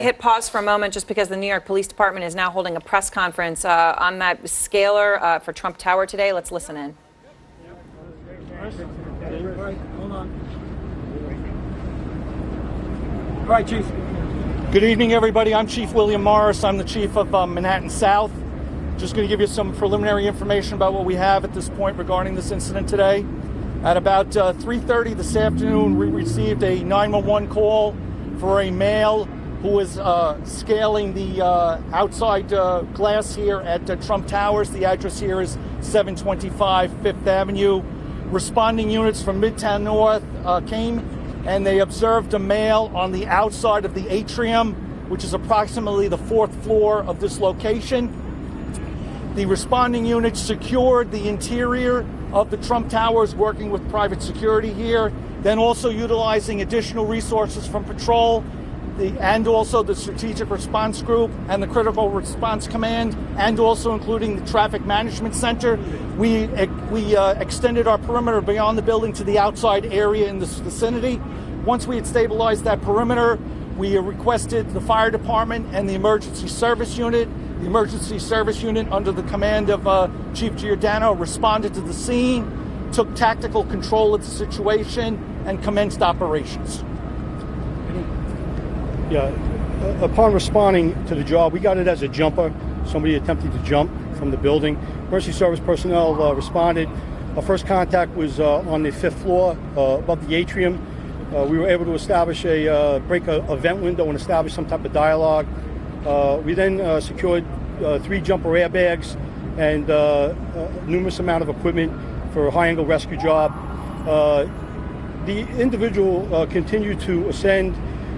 Hit pause for a moment just because the New York Police Department is now holding a press conference on that scaler for Trump Tower today. Let's listen in. Hold on. All right, Chief. Good evening, everybody. I'm Chief William Morris. I'm the Chief of Manhattan South. Just going to give you some preliminary information about what we have at this point regarding this incident today. At about 3:30 this afternoon, we received a 911 call for a male who was scaling the outside glass here at Trump Towers. The address here is 725 Fifth Avenue. Responding units from Midtown North came and they observed a male on the outside of the atrium, which is approximately the 4th floor of this location. The responding units secured the interior of the Trump Towers, working with private security here, then also utilizing additional resources from patrol, and also the Strategic Response Group and the Critical Response Command, and also including the Traffic Management Center. We extended our perimeter beyond the building to the outside area in this vicinity. Once we had stabilized that perimeter, we requested the fire department and the emergency service unit. The emergency service unit, under the command of Chief Giordano, responded to the scene, took tactical control of the situation, and commenced operations. Yeah, upon responding to the job, we got it as a jumper. Somebody attempted to jump from the building. Emergency service personnel responded. Our first contact was on the 5th floor above the atrium. We were able to establish break a vent window and establish some type of dialogue. We then secured 3 jumper airbags and numerous amount of equipment for a high-angle rescue job. The individual continued to ascend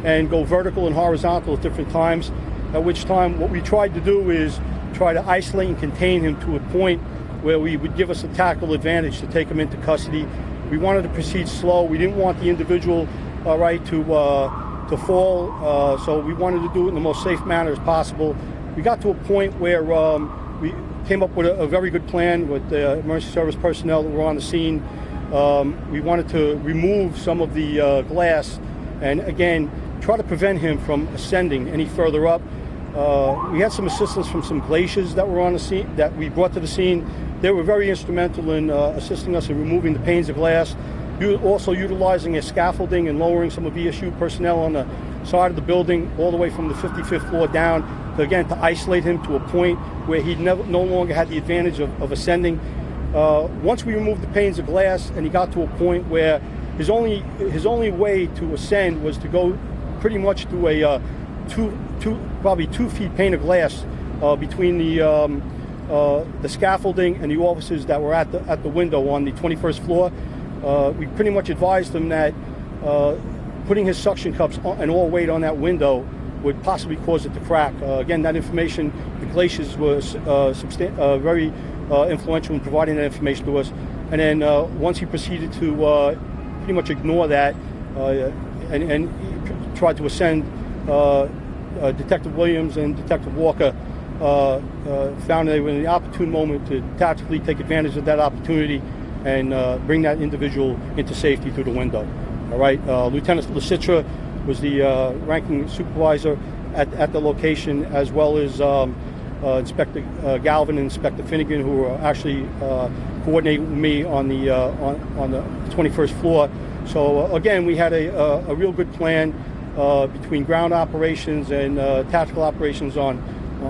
and go vertical and horizontal at different times, at which time what we tried to do is try to isolate and contain him to a point where we would give us a tactical advantage to take him into custody. We wanted to proceed slow. We didn't want the individual to fall, so we wanted to do it in the most safe manner as possible. We got to a point where we came up with a very good plan with the emergency service personnel that were on the scene. We wanted to remove some of the glass and, again, try to prevent him from ascending any further up. We had some assistance from some glaciers that were on the scene, that we brought to the scene. They were very instrumental in assisting us in removing the panes of glass, also utilizing a scaffolding and lowering some of ESU personnel on the side of the building all the way from the 55th floor down, to isolate him to a point where he no longer had the advantage of ascending. Once we removed the panes of glass and he got to a point where his only way to ascend was to go pretty much through a probably 2 feet pane of glass between the scaffolding and the officers that were at the window on the 21st floor. We pretty much advised him that putting his suction cups and all weight on that window would possibly cause it to crack. Again, that information, the glaciers was very influential in providing that information to us. And then once he proceeded to pretty much ignore that and tried to ascend, Detective Williams and Detective Walker found they were in the opportune moment to tactically take advantage of that opportunity and bring that individual into safety through the window. All right, Lieutenant Lasitra was the ranking supervisor at the location, as well as Inspector Galvin and Inspector Finnegan, who were actually coordinating with me on the 21st floor. So again, we had a real good plan between ground operations and tactical operations on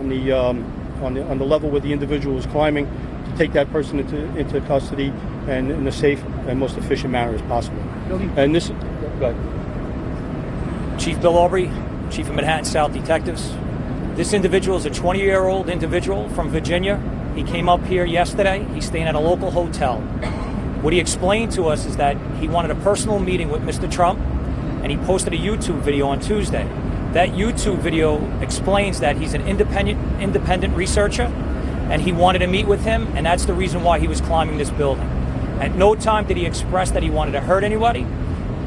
the level where the individual was climbing to take that person into custody and in a safe and most efficient manner as possible. And this, go ahead. Chief Bill Aubrey, Chief of Manhattan South Detectives. This individual is a 20-year-old individual from Virginia. He came up here yesterday. He's staying at a local hotel. What he explained to us is that he wanted a personal meeting with Mr. Trump, and he posted a YouTube video on Tuesday. That YouTube video explains that he's an independent researcher, and he wanted to meet with him, and that's the reason why he was climbing this building. At no time did he express that he wanted to hurt anybody.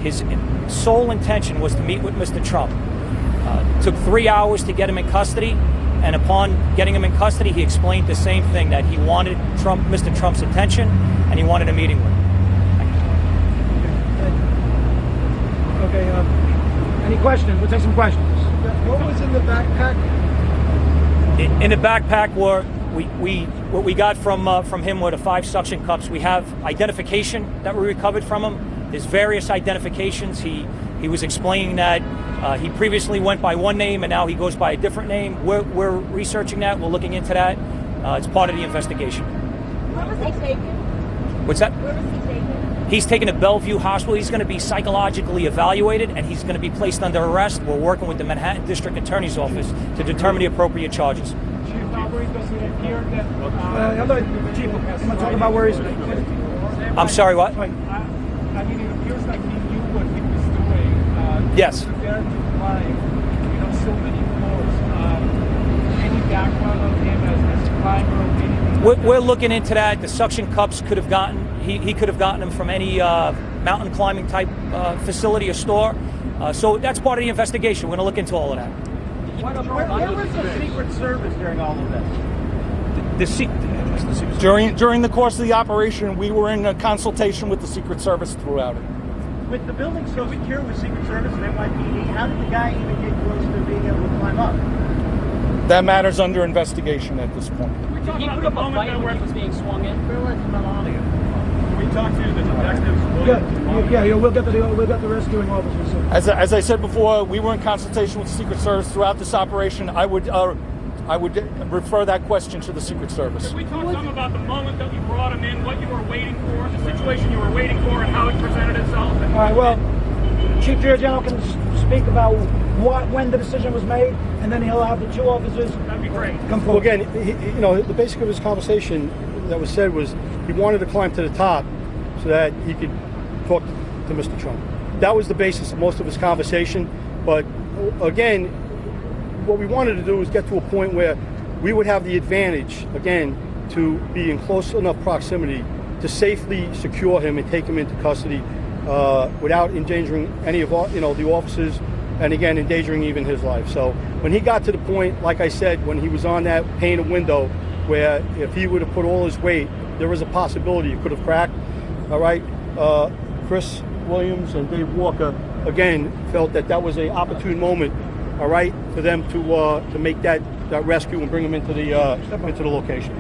His sole intention was to meet with Mr. Trump. It took 3 hours to get him in custody, and upon getting him in custody, he explained the same thing, that he wanted Mr. Trump's attention, and he wanted a meeting with him. Okay, any questions? We'll take some questions. What was in the backpack? In the backpack were what we got from him were the 5 suction cups. We have identification that we recovered from him. There's various identifications. He was explaining that he previously went by one name and now he goes by a different name. We're researching that. We're looking into that. It's part of the investigation. Where was he taken? What's that? Where was he taken? He's taken to Bellevue Hospital. He's going to be psychologically evaluated and he's going to be placed under arrest. We're working with the Manhattan District Attorney's Office to determine the appropriate charges. Chief, does it appear that... Chief, I'm going to talk about where he's... I'm sorry, what? I mean, it appears like he knew what he was doing. Yes. There to climb, so many floors. Any background on him as a climber or anything? We're looking into that. The suction cups could have gotten, he could have gotten them from any mountain climbing type facility or store. So that's part of the investigation. We're going to look into all of that. Where was the Secret Service during all of this? During the course of the operation, we were in a consultation with the Secret Service throughout it. With the building so secure with Secret Service and NYPD, how did the guy even get close to being able to climb up? That matter's under investigation at this point. Did he put up a fight when he was being swung in? We talked to the detectives. Yeah, we'll get the rescuing officers soon. As I said before, we were in consultation with the Secret Service throughout this operation. I would refer that question to the Secret Service. Can we talk some about the moment that you brought him in, what you were waiting for, the situation you were waiting for, and how it presented itself? All right, well, Chief Giorgiano can speak about when the decision was made, and then he'll have the 2 officers. That'd be great. Come Well, forward. again, the basic of his conversation that was said was he wanted to climb to the top so that he could talk to Mr. Trump. That was the basis of most of his conversation. But again, what we wanted to do was get to a point where we would have the advantage, again, to be in close enough proximity to safely secure him and take him into custody without endangering any of the officers, and again, endangering even his life. So when he got to the point, like I said, when he was on that painted window, where if he would have put all his weight, there was a possibility it could have cracked. All right, Chris Williams and Dave Walker again felt that was an opportune moment. All right, for them to make that rescue and bring him into the location.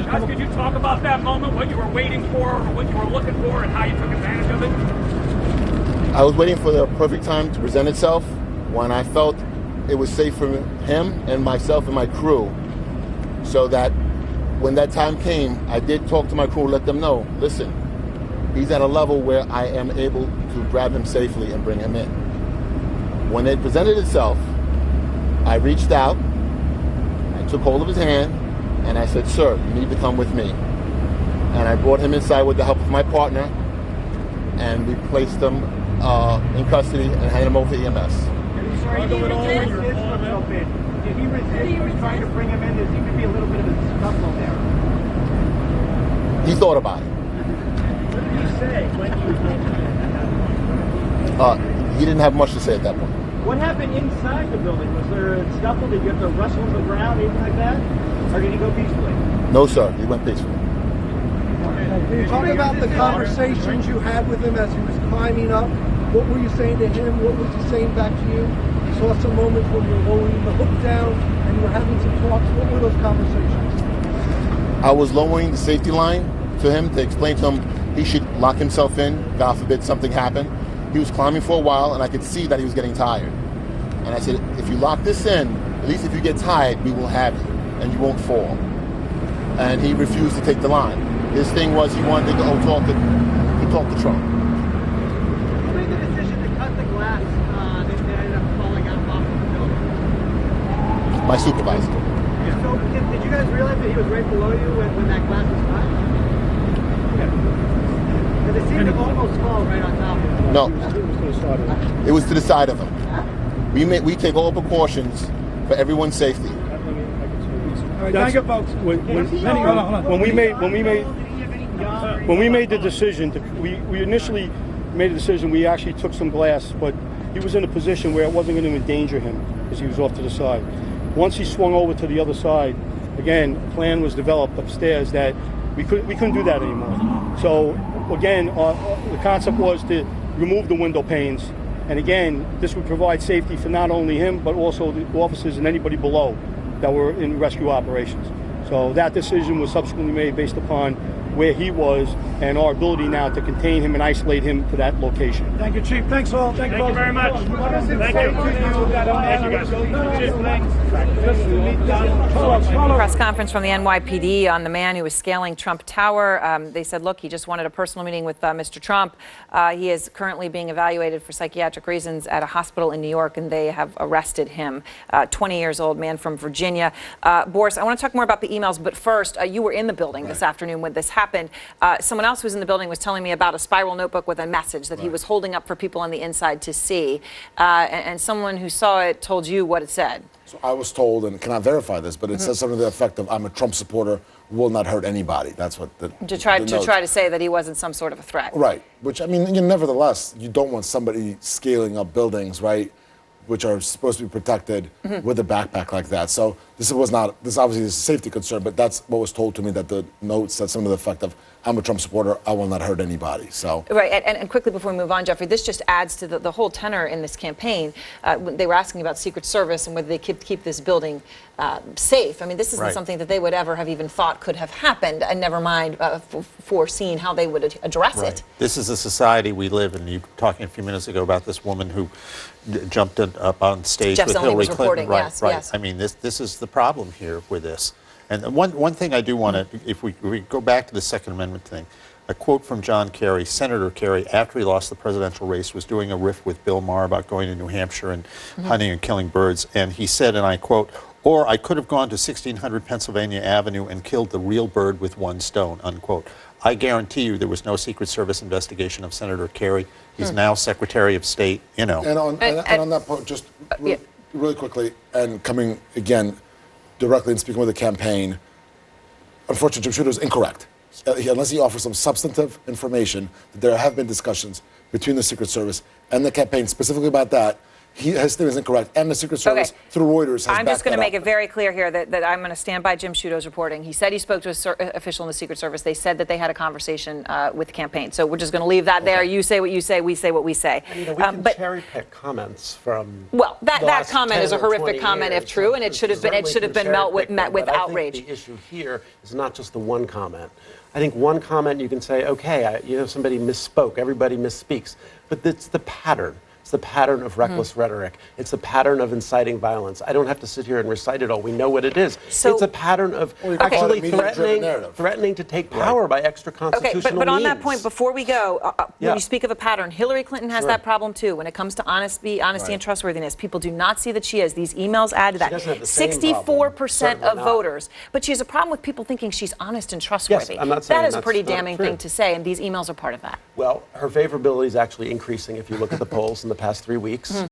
Guys, could you talk about that moment, what you were waiting for, or what you were looking for, and how you took advantage of it? I was waiting for the perfect time to present itself when I felt it was safe for him and myself and my crew, so that when that time came, I did talk to my crew, let them know, listen, he's at a level where I am able to grab him safely and bring him in. When it presented itself, I reached out, I took hold of his hand, and I said, sir, you need to come with me. And I brought him inside with the help of my partner, and we placed him in custody and handed him over to EMS. Did he resist? Did he resist trying to bring him in? There seemed to be a little bit of a scuffle there. He thought about it. What did he say when you... He didn't have much to say at that point. What happened inside the building? Was there a scuffle? Did you have to wrestle on the ground, anything like that? Or did he go peacefully? No, sir, he went peacefully. Can you talk about the conversations you had with him as he was climbing up? What were you saying to him? What was he saying back to you? You saw some moments when you were lowering the hook down and you were having some talks. What were those conversations? I was lowering the safety line to him to explain to him he should lock himself in, God forbid something happened. He was climbing for a while, and I could see that he was getting tired. And I said, if you lock this in, at least if you get tired, we will have you, and you won't fall. And he refused to take the line. His thing was he wanted to go talk to Trump. Who made the decision to cut the glass that ended up falling out off of the building? My supervisor. So did you guys realize that he was right below you when that glass was cut? Because it seemed to almost fall right on top of him. No, it was to the side of him. We take all precautions for everyone's safety. All right, thank you, folks. When we made the decision, we initially made a decision. We actually took some glass, but he was in a position where it wasn't going to endanger him because he was off to the side. Once he swung over to the other side, again, a plan was developed upstairs that we couldn't do that anymore. So again, the concept was to remove the window panes And again, this would provide safety for not only him, but also the officers and anybody below that were in rescue operations. So that decision was subsequently made based upon where he was and our ability now to contain him and isolate him to that location. Thank you, Chief. Thanks all. Thank you very much. What does it Thank say you. to you that a man Thank you, guys. Chief, just to meet down? Press conference from the NYPD on the man who was scaling Trump Tower. They said, look, he just wanted a personal meeting with Mr. Trump. He is currently being evaluated for psychiatric reasons at a hospital in New York, and they have arrested him. 20 years old man from Virginia. Boris, I want to talk more about the emails, but first, you were in the building this afternoon when this happened. Someone else who was in the building was telling me about a spiral notebook with a message that he was holding up for people on the inside to see. And someone who saw it told you what it said. So I was told, and cannot verify this, but it says something to the effect of, I'm a Trump supporter, will not hurt anybody. That's what the To try note. to say that he wasn't some sort of a threat. Right. Which, I mean, nevertheless, you don't want somebody scaling up buildings, right, which are supposed to be protected with a backpack like that. So this obviously is a safety concern, but that's what was told to me, that the note said something to the effect of, I'm a Trump supporter, I will not hurt anybody. So Right, and quickly before we move on, Jeffrey, this just adds to the whole tenor in this campaign. They were asking about Secret Service and whether they could keep this building safe. I mean, this isn't something that they would ever have even thought could have happened, and never mind foreseen how they would address it. This is the society we live in. You were talking a few minutes ago about this woman who jumped up on stage Jeff with Zeleny Hillary was Clinton. reporting, Right, yes, right. yes. I mean, this is the problem here with this. And one thing I do want to, if we go back to the Second Amendment thing, a quote from John Kerry, Senator Kerry, after he lost the presidential race, was doing a riff with Bill Maher about going to New Hampshire and hunting and killing birds. And he said, and I quote, "Or I could have gone to 1600 Pennsylvania Avenue and killed the real bird with one stone," unquote. I guarantee you there was no Secret Service investigation of Senator Kerry. He's now Secretary of State, you know. And on that point, just really quickly, and coming again directly and speaking with the campaign, unfortunately, Jim Sciutto is incorrect. Unless he offers some substantive information, that there have been discussions between the Secret Service and the campaign specifically about that. His statement is incorrect, and the Secret Service, through Reuters, has I'm just going to make it it very clear here that I'm going to stand by Jim Sciutto's reporting. He said he spoke to an official in the Secret Service. They said that they had a conversation with the campaign. So we're just going to leave that there. You say what you say, we say what we say. We can cherry pick comments from. Well, that last comment 10 is a or horrific 20 comment years. if true, and it should have been met with But outrage. I think the issue here is not just the one comment. I think one comment you can say, okay, somebody misspoke, everybody misspeaks, but it's the pattern. It's the pattern of reckless rhetoric. It's the pattern of inciting violence. I don't have to sit here and recite it all. We know what it is. So, it's a pattern of actually threatening to take power by extra constitutional but on that means. point, before we go, when you speak of a pattern, Hillary Clinton has that problem too. When it comes to honesty and trustworthiness, people do not see that she has. These emails add to that. 64% of voters. But she has a problem with people thinking she's honest and trustworthy. Yes, I'm not saying that is a that's pretty not damning true. thing to say, and these emails are part of that. Well, her favorability is actually increasing if you look at the polls in the past 3 weeks.